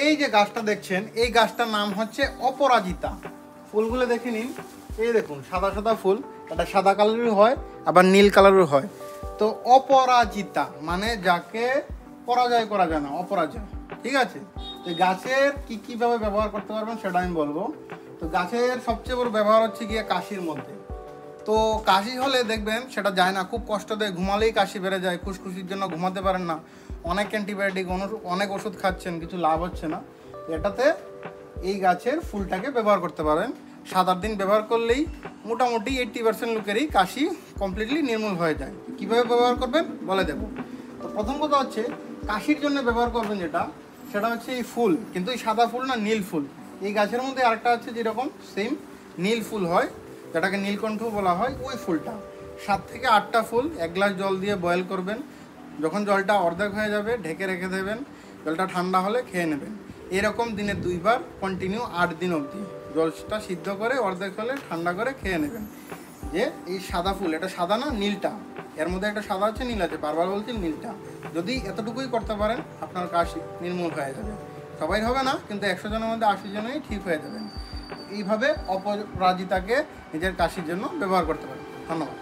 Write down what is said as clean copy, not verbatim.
এই যে গাছটা দেখছেন, এই গাছটার নাম হচ্ছে অপরাজিতা। ফুলগুলো দেখে নিন, এই দেখুন সাদা সাদা ফুল, এটা সাদা কালারের হয় আবার নীল কালারের হয়। তো অপরাজিতা মানে যাকে পরাজয় করা যায় না, অপরাজয়। ঠিক আছে, তো গাছের কীভাবে ব্যবহার করতে পারবেন সেটা আমি বলবো। তো গাছের সবচেয়ে বড় ব্যবহার হচ্ছে গিয়ে কাশির মধ্যে। তো কাশি হলে দেখবেন সেটা যায় না, খুব কষ্ট দেয়, ঘুমালেই কাশি বেড়ে যায়, খুশখুশির জন্য ঘুমাতে পারেন না, অনেক অ্যান্টিবায়োটিক অনেক ওষুধ খাচ্ছেন, কিছু লাভ হচ্ছে না। এটাতে এই গাছের ফুলটাকে ব্যবহার করতে পারেন। 7-8 দিন ব্যবহার করলেই মোটামুটি 80% লোকেরই কাশি কমপ্লিটলি নির্মূল হয়ে যায়। কীভাবে ব্যবহার করবেন বলে দেব। তো প্রথম কথা হচ্ছে, কাশির জন্য ব্যবহার করবেন সেটা হচ্ছে এই ফুল, কিন্তু এই সাদা ফুল না, নীল ফুল। এই গাছের মধ্যে আরেকটা আছে যেরকম সেম নীল ফুল হয়, যেটাকে নীলকণ্ঠ বলা হয়, ওই ফুলটা 7 থেকে 8টা ফুল 1 গ্লাস জল দিয়ে বয়েল করবেন। যখন জলটা অর্ধেক হয়ে যাবে ঢেকে রেখে দেবেন, জলটা ঠান্ডা হলে খেয়ে নেবেন। এরকম দিনে 2 বার কন্টিনিউ 8 দিন অবধি জলটা সিদ্ধ করে অর্ধেক হলে ঠান্ডা করে খেয়ে নেবেন। যে এই সাদা ফুল, এটা সাদা না, নীলটা, এর মধ্যে একটা সাদা আছে, নীল আছে, বারবার বলছি নীলটা। যদি এতটুকুই করতে পারেন আপনার কাশি নির্মূল হয়ে যাবে। সবাই হবে না, কিন্তু 100 জনের মধ্যে 80 জনই ঠিক হয়ে যাবেন। এইভাবে অপরাজিতাকে নিজের কাশির জন্য ব্যবহার করতে পারেন। ধন্যবাদ।